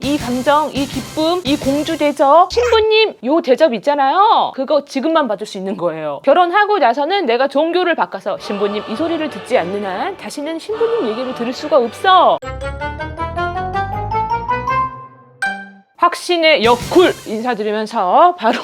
이 감정, 이 기쁨, 이 공주 대접, 신부님 요 대접 있잖아요. 그거 지금만 받을 수 있는 거예요. 결혼하고 나서는 내가 종교를 바꿔서 신부님 이 소리를 듣지 않는 한 다시는 신부님 얘기를 들을 수가 없어. 확신의 역쿨 인사드리면서 바로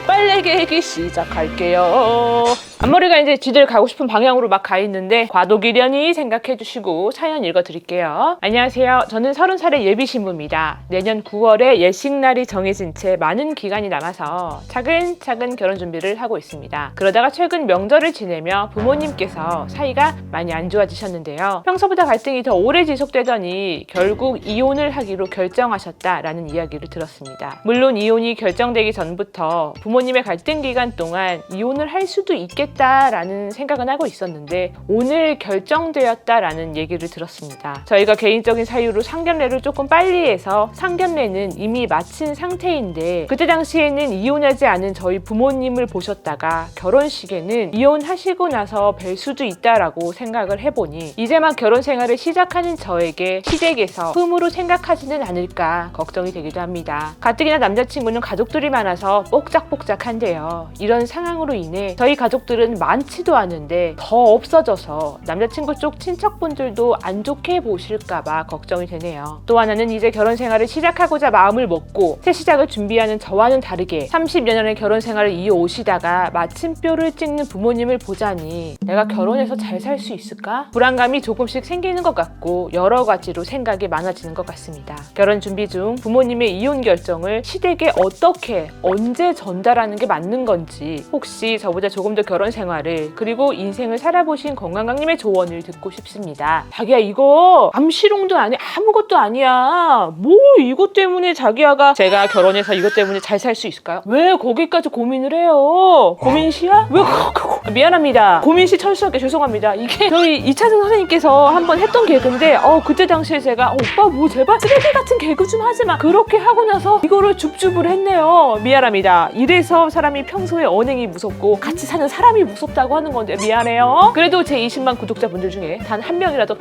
빨래 개기 시작할게요. 앞머리가 이제 지들 가고 싶은 방향으로 막 가 있는데 과도기련히 생각해 주시고 사연 읽어드릴게요. 안녕하세요. 저는 30살의 예비 신부입니다. 내년 9월에 예식날이 정해진 채 많은 기간이 남아서 차근차근 결혼 준비를 하고 있습니다. 그러다가 최근 명절을 지내며 부모님께서 사이가 많이 안 좋아지셨는데요. 평소보다 갈등이 더 오래 지속되더니 결국 이혼을 하기로 결정하셨다라는 이야기를 들었습니다. 물론 이혼이 결정되기 전부터 부모님의 갈등 기간 동안 이혼을 할 수도 있겠다라는 생각은 하고 있었는데 오늘 결정되었다라는 얘기를 들었습니다. 저희가 개인적인 사유로 상견례를 조금 빨리 해서 상견례는 이미 마친 상태인데 그때 당시에는 이혼하지 않은 저희 부모님을 보셨다가 결혼식에는 이혼하시고 나서 뵐 수도 있다라고 생각을 해보니 이제 막 결혼 생활을 시작하는 저에게 시댁에서 흠으로 생각하지는 않을까 걱정이 되기도 합니다. 가뜩이나 남자친구는 가족들이 많아서 뽁짝뽁짝한데요. 이런 상황으로 인해 저희 가족들은 많지도 않은데 더 없어져서 남자친구 쪽 친척분들도 안 좋게 보실까봐 걱정이 되네요. 또 하나는 이제 결혼 생활을 시작하고자 마음을 먹고 새 시작을 준비하는 저와는 다르게 30여 년의 결혼 생활을 이어오시다가 마침표를 찍는 부모님을 보자니 내가 결혼해서 잘 살 수 있을까? 불안감이 조금씩 생기는 것 같고 여러 가지로 생각이 많아지는 것 같습니다. 결혼 준비 중 부모님의 이혼 결정을 시댁에 어떻게 언제 전달하는 게 맞는 건지 혹시 저보다 조금 더 결혼 생활을 그리고 인생을 살아보신 건강강님의 조언을 듣고 싶습니다. 자기야 이거 암시롱도 아니야 아무것도 아니야 뭐 이것 때문에 자기야가 제가 결혼해서 이것 때문에 잘 살 수 있을까요? 왜 거기까지 고민을 해요? 고민시야? 왜 미안합니다. 고민시 철수할게 죄송합니다. 이게 저희 이차승 선생님께서 한번 했던 개그인데 그때 당시에 제가 오빠 뭐 제발 쓰레기 같은 개그 좀 하지마 그렇게 하고 나서 이거를 줍줍을 했네요. 미안합니다. 이래서 사람이 평소에 언행이 무섭고 같이 사는 사람이 무섭다고 하는 건데 미안해요. 그래도 제 20만 구독자분들 중에 단 한 명이라도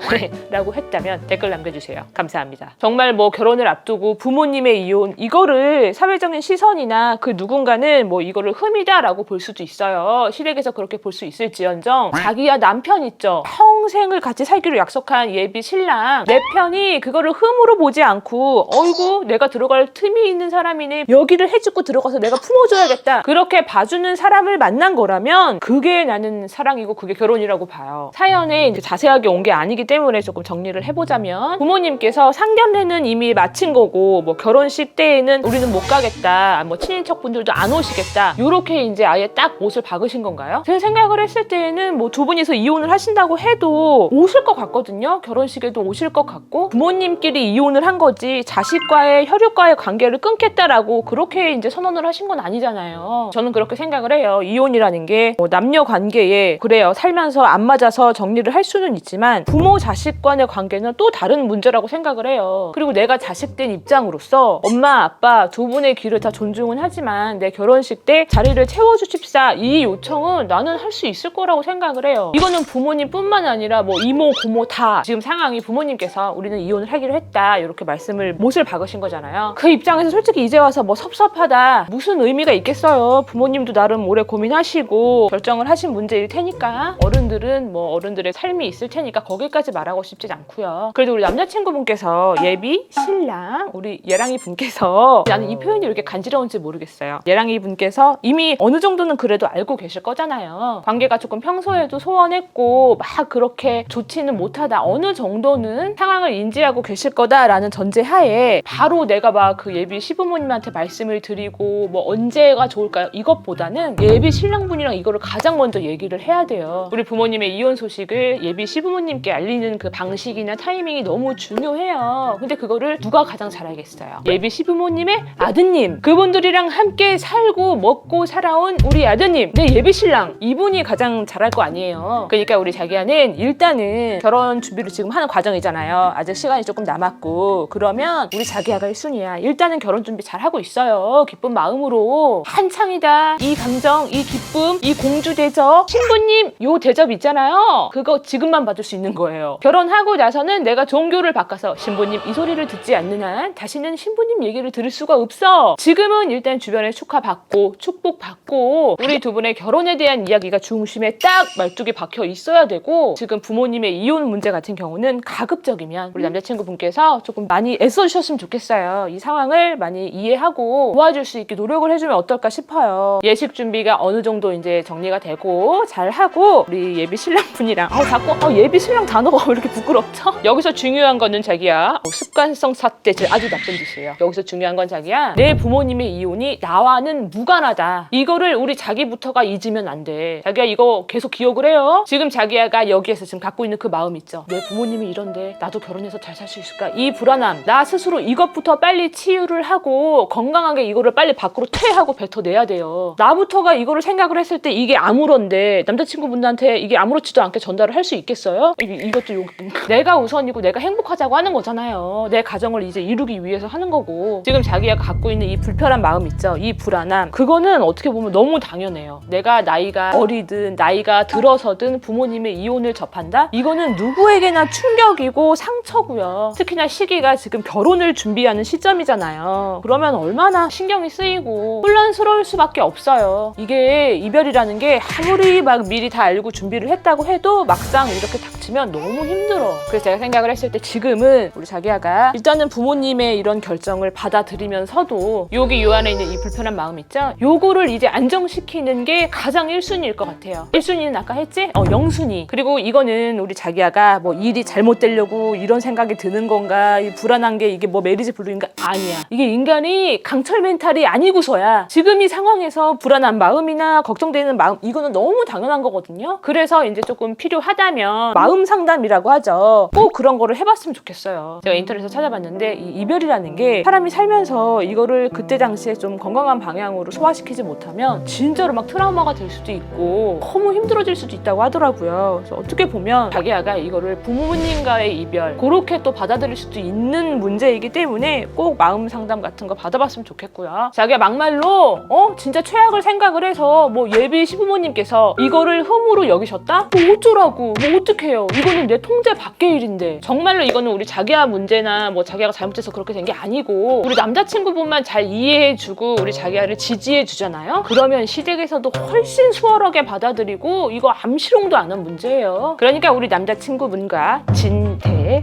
라고 했다면 댓글 남겨주세요. 감사합니다. 정말 뭐 결혼을 앞두고 부모님의 이혼 이거를 사회적인 시선이나 그 누군가는 뭐 이거를 흠이다라고 볼 수도 있어요. 시댁에서 그렇게 볼 수 있을지언정 자기야 남편 있죠. 평생을 같이 살기로 약속한 예비 신랑 내 편이 그거를 흠으로 보지 않고 어이구 내가 들어갈 틈이 있는 사람이네 여기를 해주고 들어가서 내가 품어줘야겠다 그렇게 봐주는 사람을 만난 거라면 그게 나는 사랑이고 그게 결혼이라고 봐요. 사연에 이제 자세하게 온 게 아니기 때문에 조금 정리를 해보자면 부모님께서 상견례는 이미 마친 거고 뭐 결혼식 때에는 우리는 못 가겠다 뭐 친인척분들도 안 오시겠다 요렇게 이제 아예 딱 못을 박으신 건가요? 제가 생각을 했을 때에는 뭐 두 분이서 이혼을 하신다고 해도 오실 것 같거든요. 결혼식에도 오실 것 같고 부모님끼리 이혼을 한 거지 자식과의 혈육과의 관계를 끊겠다라고 그렇게 이제 선언을 하신 건 아니잖아요. 저는 그렇게 생각을 해요. 이혼이라는 게 뭐 남녀 관계에 그래요. 살면서 안 맞아서 정리를 할 수는 있지만 부모 자식 간의 관계는 또 다른 문제라고 생각을 해요. 그리고 내가 자식된 입장으로서 엄마 아빠 두 분의 길을 다 존중은 하지만 내 결혼식 때 자리를 채워주십사 이 요청은 나는 할 수 있을 거라고 생각을 해요. 이거는 부모님뿐만 아니라 뭐 이모 고모 다 지금 상황이 부모님께서 우리는 이혼을 하기로 했다 이렇게 말씀을 못을 박으신 거잖아요. 그 입장에서 솔직히 이제 와서 뭐 섭섭하다 무슨 의미가 있겠어요. 부모님도 나름 오래 고민하시고 결정을 하신 문제일 테니까 어른들은 뭐 어른들의 삶이 있을 테니까 거기까지 말하고 싶진 않고요. 그래도 우리 남자친구분께서 예비 신랑 우리 예랑이 분께서 나는 이 표현이 왜 이렇게 간지러운지 모르겠어요. 예랑이 분께서 이미 어느 정도는 그래도 알고 계실 거잖아요. 관계가 조금 평소에도 소원했고 막 그렇게 좋지는 못하다 어느 정도는 상황을 인지하고 계실 거다라는 전제하에 바로 내가 막 그 예비 시부모님한테 말씀을 드리고 뭐 언제가 좋을까요? 이것보다는 예비 신랑분이랑 이거를 가장 먼저 얘기를 해야 돼요. 우리 부모님의 이혼 소식을 예비 시부모님께 알리는 그 방식이나 타이밍이 너무 중요해요. 근데 그거를 누가 가장 잘 알겠어요? 예비 시부모님의 아드님 그분들이랑 함께 살고 먹고 살아온 우리 아드님 내 예비 신랑 이분이 가장 잘할 거 아니에요. 그러니까 우리 자기야는 일단은 결혼 준비를 지금 하는 과정이잖아요. 아직 시간이 조금 남았고 그러면 우리 자기야가 1순위야. 일단은 결혼 준비 잘 하고 있어요. 기쁜 마음으로 한창이다. 이 감정, 이 기쁨, 이 공주 공주 대접, 신부님 요 대접 있잖아요. 그거 지금만 받을 수 있는 거예요. 결혼하고 나서는 내가 종교를 바꿔서 신부님 이 소리를 듣지 않는 한 다시는 신부님 얘기를 들을 수가 없어. 지금은 일단 주변에 축하받고 축복받고 우리 두 분의 결혼에 대한 이야기가 중심에 딱 말뚝이 박혀 있어야 되고, 지금 부모님의 이혼 문제 같은 경우는 가급적이면 우리 남자친구분께서 조금 많이 애써주셨으면 좋겠어요. 이 상황을 많이 이해하고 도와줄 수 있게 노력을 해주면 어떨까 싶어요. 예식 준비가 어느 정도 이제 정리가 되고 잘하고 우리 예비 신랑분이랑 자꾸 예비 신랑 단어가 왜 이렇게 부끄럽죠? 여기서 중요한 거는 자기야 습관성 삿대, 아주 나쁜 짓이에요. 여기서 중요한 건 자기야 내 부모님의 이혼이 나와는 무관하다. 이거를 우리 자기부터가 잊으면 안 돼. 자기야 이거 계속 기억을 해요. 지금 자기야가 여기에서 지금 갖고 있는 그 마음 있죠. 내 부모님이 이런데 나도 결혼해서 잘 살 수 있을까? 이 불안함, 나 스스로 이것부터 빨리 치유를 하고 건강하게 이거를 빨리 밖으로 퇴하고 뱉어내야 돼요. 나부터가 이거를 생각을 했을 때 이게 아무런데 남자친구분한테 이게 아무렇지도 않게 전달을 할 수 있겠어요? 이것도 내가 우선이고 내가 행복하자고 하는 거잖아요. 내 가정을 이제 이루기 위해서 하는 거고, 지금 자기가 갖고 있는 이 불편한 마음 있죠? 이 불안함, 그거는 어떻게 보면 너무 당연해요. 내가 나이가 어리든 나이가 들어서든 부모님의 이혼을 접한다? 이거는 누구에게나 충격이고 상처고요. 특히나 시기가 지금 결혼을 준비하는 시점이잖아요. 그러면 얼마나 신경이 쓰이고 혼란스러울 수밖에 없어요. 이게 이별이라는 게 아무리 막 미리 다 알고 준비를 했다고 해도 막상 이렇게 닥치면 너무 힘들어. 그래서 제가 생각을 했을 때 지금은 우리 자기야가 일단은 부모님의 이런 결정을 받아들이면서도 여기 요 안에 있는 이 불편한 마음 있죠? 요거를 이제 안정시키는 게 가장 1순위일 것 같아요. 1순위는 아까 했지? 0순위. 그리고 이거는 우리 자기야가 뭐 일이 잘못되려고 이런 생각이 드는 건가, 이 불안한 게 이게 뭐 메리지 블루인가? 아니야. 이게 인간이 강철 멘탈이 아니고서야 지금 이 상황에서 불안한 마음이나 걱정되는 마음, 이거는 너무 당연한 거거든요. 그래서 이제 조금 필요하다면 마음 상담이라고 하죠. 꼭 그런 거를 해봤으면 좋겠어요. 제가 인터넷에서 찾아봤는데 이 이별이라는 게 사람이 살면서 이거를 그때 당시에 좀 건강한 방향으로 소화시키지 못하면 진짜로 막 트라우마가 될 수도 있고 너무 힘들어질 수도 있다고 하더라고요. 그래서 어떻게 보면 자기야가 이거를 부모님과의 이별 그렇게 또 받아들일 수도 있는 문제이기 때문에 꼭 마음 상담 같은 거 받아봤으면 좋겠고요. 자기야 막말로 진짜 최악을 생각을 해서 뭐 예비 시부모님께서 이거를 흠으로 여기셨다? 뭐 어쩌라고, 뭐 어떡해요. 이거는 내 통제 밖의 일인데. 정말로 이거는 우리 자기야 문제나 뭐 자기야가 잘못해서 그렇게 된 게 아니고 우리 남자친구분만 잘 이해해주고 우리 자기야를 지지해주잖아요. 그러면 시댁에서도 훨씬 수월하게 받아들이고 이거 암시롱도 안 한 문제예요. 그러니까 우리 남자친구분과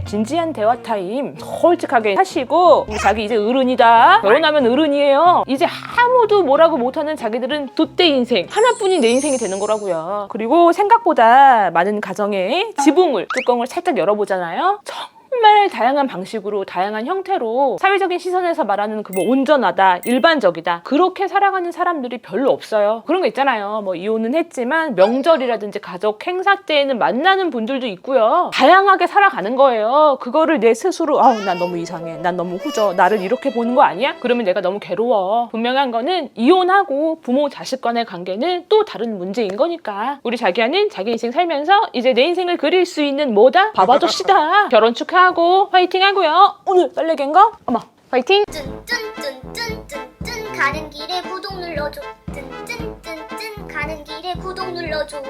진지한 대화 타임 솔직하게 하시고, 우리 자기 이제 어른이다. 결혼하면 어른이에요. 이제 아무도 뭐라고 못하는 자기들은 돛대 인생 하나뿐인 내 인생이 되는 거라고요. 그리고 생각보다 많은 가정에 지붕을 뚜껑을 살짝 열어보잖아요. 정말 다양한 방식으로 다양한 형태로 사회적인 시선에서 말하는 그 뭐 온전하다, 일반적이다 그렇게 살아가는 사람들이 별로 없어요. 그런 거 있잖아요. 뭐 이혼은 했지만 명절이라든지 가족 행사 때에는 만나는 분들도 있고요. 다양하게 살아가는 거예요. 그거를 내 스스로 난 너무 이상해, 난 너무 후져, 나를 이렇게 보는 거 아니야? 그러면 내가 너무 괴로워. 분명한 거는 이혼하고 부모 자식 간의 관계는 또 다른 문제인 거니까 우리 자기야는 자기 인생 살면서 이제 내 인생을 그릴 수 있는 뭐다? 바바조씨다. 결혼 축하하고 화이팅 하고요. 오늘 빨래개인가? 어머 화이팅! 뚠뚠뚠뚠뚠뚠 가는 길에 구독 눌러줘. 뚠뚠뚠뚠 가는 길에 구독 눌러줘.